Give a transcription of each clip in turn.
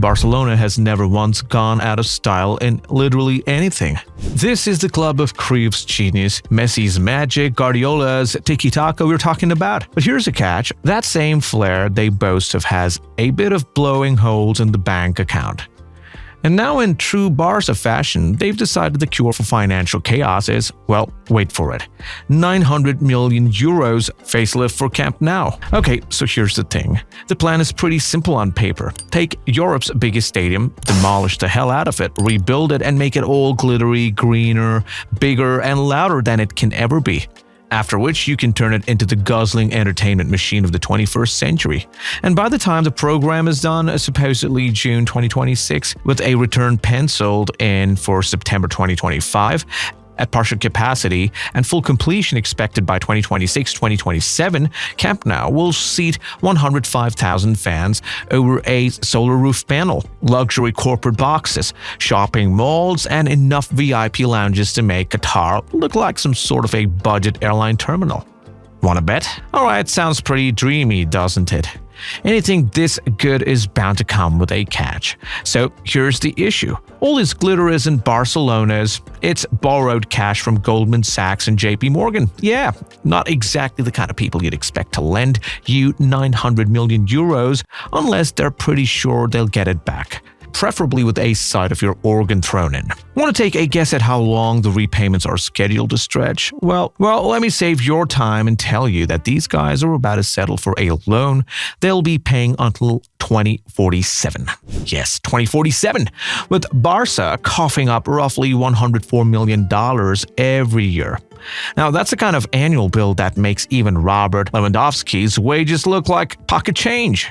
Barcelona has never once gone out of style in literally anything. This is the club of Cruyff's genius, Messi's magic, Guardiola's tiki-taka we're talking about. But here's a catch: that same flair they boast of has a bit of blowing holes in the bank account. And now in true Barça fashion, they've decided the cure for financial chaos is, well, wait for it, 900 million euros facelift for Camp Nou. Okay, so here's the thing. The plan is pretty simple on paper. Take Europe's biggest stadium, demolish the hell out of it, rebuild it, and make it all glittery, greener, bigger, and louder than it can ever be. After which you can turn it into the guzzling entertainment machine of the 21st century. And by the time the program is done, supposedly June 2026, with a return penciled in for September 2025, at partial capacity and full completion expected by 2026-2027, Camp Nou will seat 105,000 fans over a solar roof panel, luxury corporate boxes, shopping malls, and enough VIP lounges to make Qatar look like some sort of a budget airline terminal. Wanna bet? Alright, sounds pretty dreamy, doesn't it? Anything this good is bound to come with a catch. So here's the issue. All this glitter isn't Barcelona's, it's borrowed cash from Goldman Sachs and JP Morgan. Yeah, not exactly the kind of people you'd expect to lend you 900 million euros unless they're pretty sure they'll get it back. Preferably with a side of your organ thrown in. Want to take a guess at how long the repayments are scheduled to stretch? Well, let me save your time and tell you that these guys are about to settle for a loan they'll be paying until 2047. Yes, 2047, with Barça coughing up roughly $104 million every year. Now, that's the kind of annual bill that makes even Robert Lewandowski's wages look like pocket change.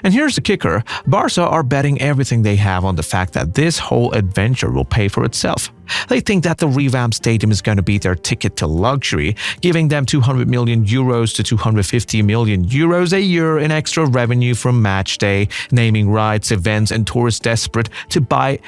And here's the kicker, Barça are betting everything they have on the fact that this whole adventure will pay for itself. They think that the revamped stadium is going to be their ticket to luxury, giving them 200 million euros to 250 million euros a year in extra revenue from match day, naming rights, events, and tourists desperate to buy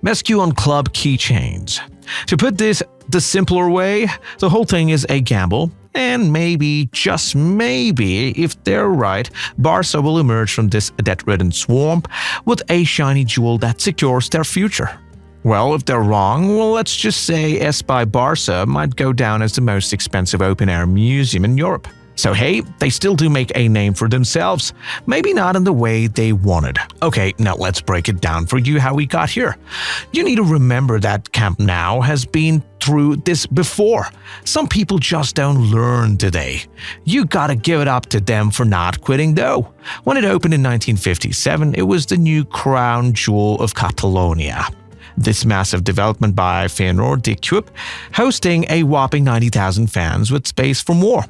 Messi on club keychains. To put this the simpler way, the whole thing is a gamble. And maybe, just maybe, if they're right, Barça will emerge from this debt-ridden swamp with a shiny jewel that secures their future. Well, if they're wrong, well, let's just say Espai Barça might go down as the most expensive open-air museum in Europe. So hey, they still do make a name for themselves, maybe not in the way they wanted. Okay, now let's break it down for you how we got here. You need to remember that Camp Nou has been through this before. Some people just don't learn today. You gotta give it up to them for not quitting though. When it opened in 1957, it was the new crown jewel of Catalonia. This massive development by Feyenoord de Cruyff, hosting a whopping 90,000 fans with space for more.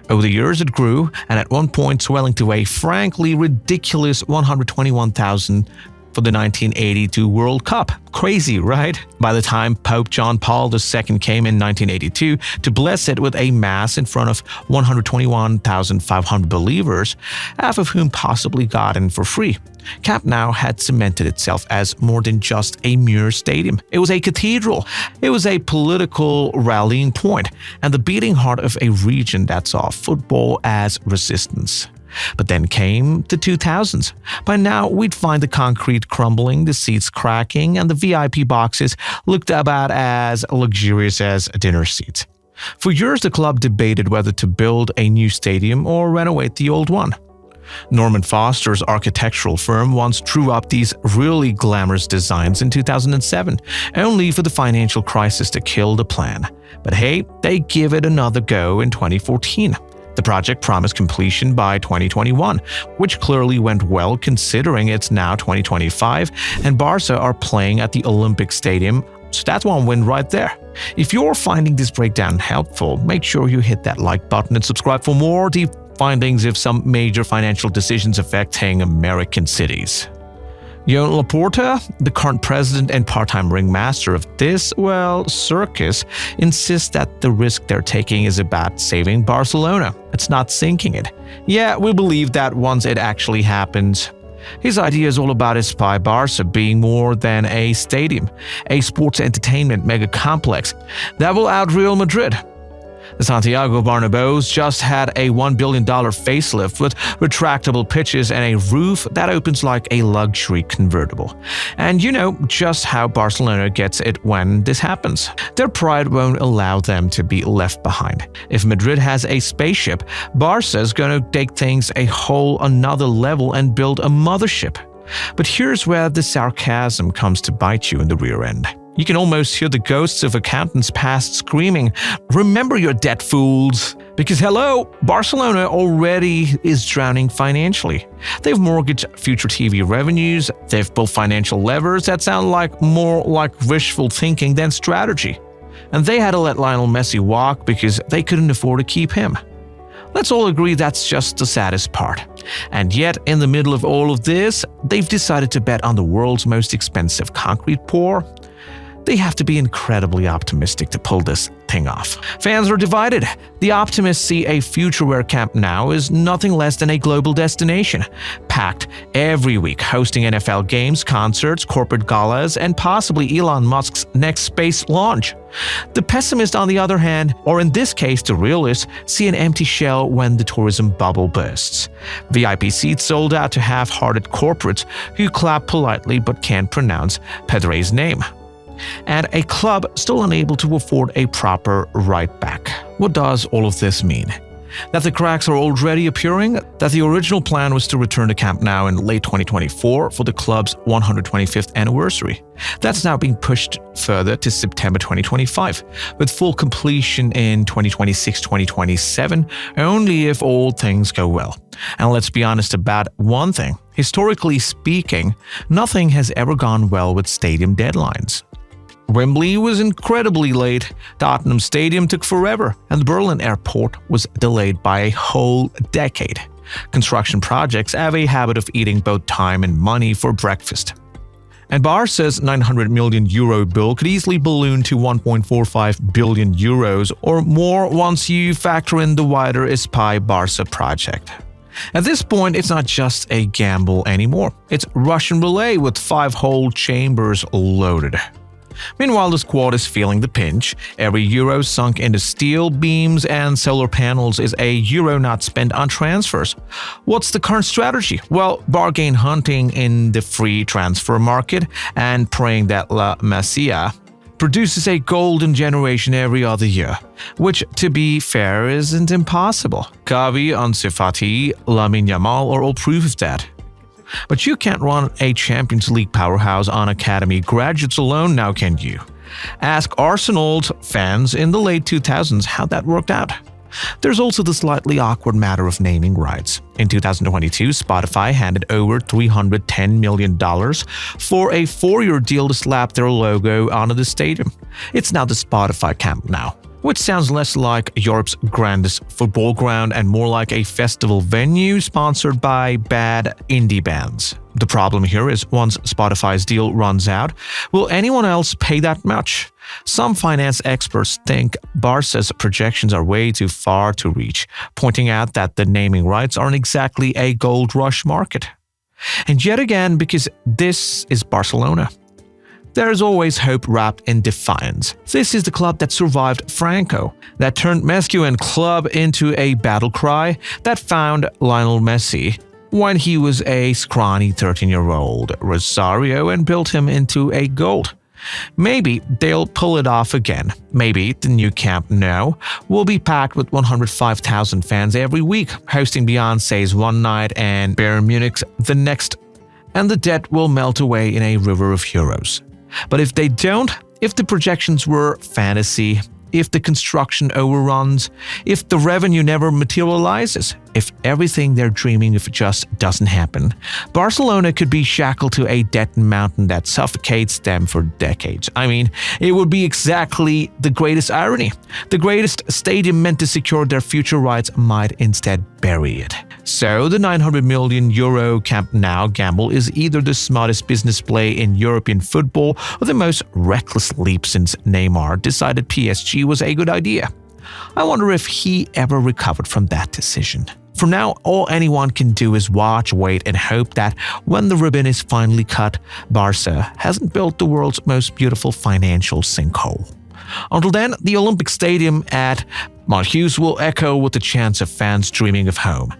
Over the years it grew, and at one point swelling to a frankly ridiculous 121,000 for the 1982 World Cup. Crazy, right? By the time Pope John Paul II came in 1982 to bless it with a mass in front of 121,500 believers, half of whom possibly got in for free, Camp Nou had cemented itself as more than just a mere stadium. It was a cathedral. It was a political rallying point and the beating heart of a region that saw football as resistance. But then came the 2000s. By now, we'd find the concrete crumbling, the seats cracking, and the VIP boxes looked about as luxurious as dinner seats. For years, the club debated whether to build a new stadium or renovate the old one. Norman Foster's architectural firm once drew up these really glamorous designs in 2007, only for the financial crisis to kill the plan. But hey, they give it another go in 2014. The project promised completion by 2021, which clearly went well considering it's now 2025 and Barça are playing at the Olympic Stadium, so that's one win right there. If you're finding this breakdown helpful, make sure you hit that like button and subscribe for more deep findings of some major financial decisions affecting American cities. Joan Laporta, the current president and part-time ringmaster of this, circus, insists that the risk they're taking is about saving Barcelona. It's not sinking it. Yeah, we believe that once it actually happens. His idea is all about Espai Barça being more than a stadium, a sports entertainment mega complex that will out Real Madrid. The Santiago Bernabéu's just had a $1 billion facelift with retractable pitches and a roof that opens like a luxury convertible. And you know just how Barcelona gets it when this happens. Their pride won't allow them to be left behind. If Madrid has a spaceship, Barca's gonna take things a whole another level and build a mothership. But here's where the sarcasm comes to bite you in the rear end. You can almost hear the ghosts of accountants past screaming, "Remember your debt, fools!" Because hello, Barcelona already is drowning financially. They've mortgaged future TV revenues, they've built financial levers that sound more like wishful thinking than strategy. And they had to let Lionel Messi walk because they couldn't afford to keep him. Let's all agree that's just the saddest part. And yet, in the middle of all of this, they've decided to bet on the world's most expensive concrete pour. They have to be incredibly optimistic to pull this thing off. Fans are divided. The optimists see a future where Camp Nou is nothing less than a global destination, packed every week, hosting NFL games, concerts, corporate galas, and possibly Elon Musk's next space launch. The pessimists, on the other hand, or in this case the realists, see an empty shell when the tourism bubble bursts. VIP seats sold out to half-hearted corporates who clap politely but can't pronounce Pedre's name. And a club still unable to afford a proper right back. What does all of this mean? That the cracks are already appearing? That the original plan was to return to Camp Nou in late 2024 for the club's 125th anniversary. That's now being pushed further to September 2025, with full completion in 2026-2027, only if all things go well. And let's be honest about one thing. Historically speaking, nothing has ever gone well with stadium deadlines. Wembley was incredibly late, Tottenham Stadium took forever, and the Berlin airport was delayed by a whole decade. Construction projects have a habit of eating both time and money for breakfast. And Barca's €900 million bill could easily balloon to 1.45 billion euros or more once you factor in the wider Espai Barça project. At this point, it's not just a gamble anymore. It's Russian roulette with 5 whole chambers loaded. Meanwhile, the squad is feeling the pinch. Every euro sunk into steel, beams, and solar panels is a euro not spent on transfers. What's the current strategy? Well, bargain hunting in the free transfer market and praying that La Masia produces a golden generation every other year, which, to be fair, isn't impossible. Xavi, Ansu Fati, Lamine Yamal are all proof of that. But you can't run a Champions League powerhouse on academy graduates alone now, can you? Ask Arsenal's fans in the late 2000s how that worked out. There's also the slightly awkward matter of naming rights. In 2022, Spotify handed over $310 million for a 4-year deal to slap their logo onto the stadium. It's now the Spotify Camp Nou, which sounds less like Europe's grandest football ground and more like a festival venue sponsored by bad indie bands. The problem here is once Spotify's deal runs out, will anyone else pay that much? Some finance experts think Barca's projections are way too far to reach, pointing out that the naming rights aren't exactly a gold rush market. And yet again, because this is Barcelona, there is always hope wrapped in defiance. This is the club that survived Franco, that turned masculine club into a battle cry, that found Lionel Messi when he was a scrawny 13-year-old Rosario and built him into a gold. Maybe they'll pull it off again. Maybe the new Camp Nou will be packed with 105,000 fans every week, hosting Beyoncé's one night and Bayern Munich's the next, and the debt will melt away in a river of euros. But if they don't, if the projections were fantasy, if the construction overruns, if the revenue never materializes, if everything they're dreaming of just doesn't happen, Barcelona could be shackled to a debt mountain that suffocates them for decades. I mean, it would be exactly the greatest irony. The greatest stadium meant to secure their future rights might instead bury it. So the €900 million Camp Nou gamble is either the smartest business play in European football or the most reckless leap since Neymar decided PSG was a good idea. I wonder if he ever recovered from that decision. For now, all anyone can do is watch, wait, and hope that when the ribbon is finally cut, Barca hasn't built the world's most beautiful financial sinkhole. Until then, the Olympic Stadium at Montjuïc will echo with the chants of fans dreaming of home.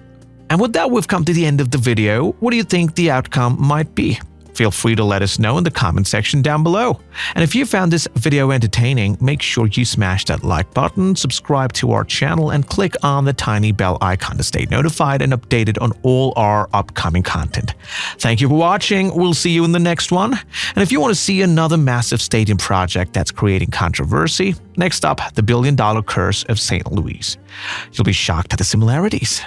And with that, we've come to the end of the video. What do you think the outcome might be? Feel free to let us know in the comment section down below. And if you found this video entertaining, make sure you smash that like button, subscribe to our channel, and click on the tiny bell icon to stay notified and updated on all our upcoming content. Thank you for watching. We'll see you in the next one. And if you want to see another massive stadium project that's creating controversy, next up, the $1 billion curse of St. Louis. You'll be shocked at the similarities.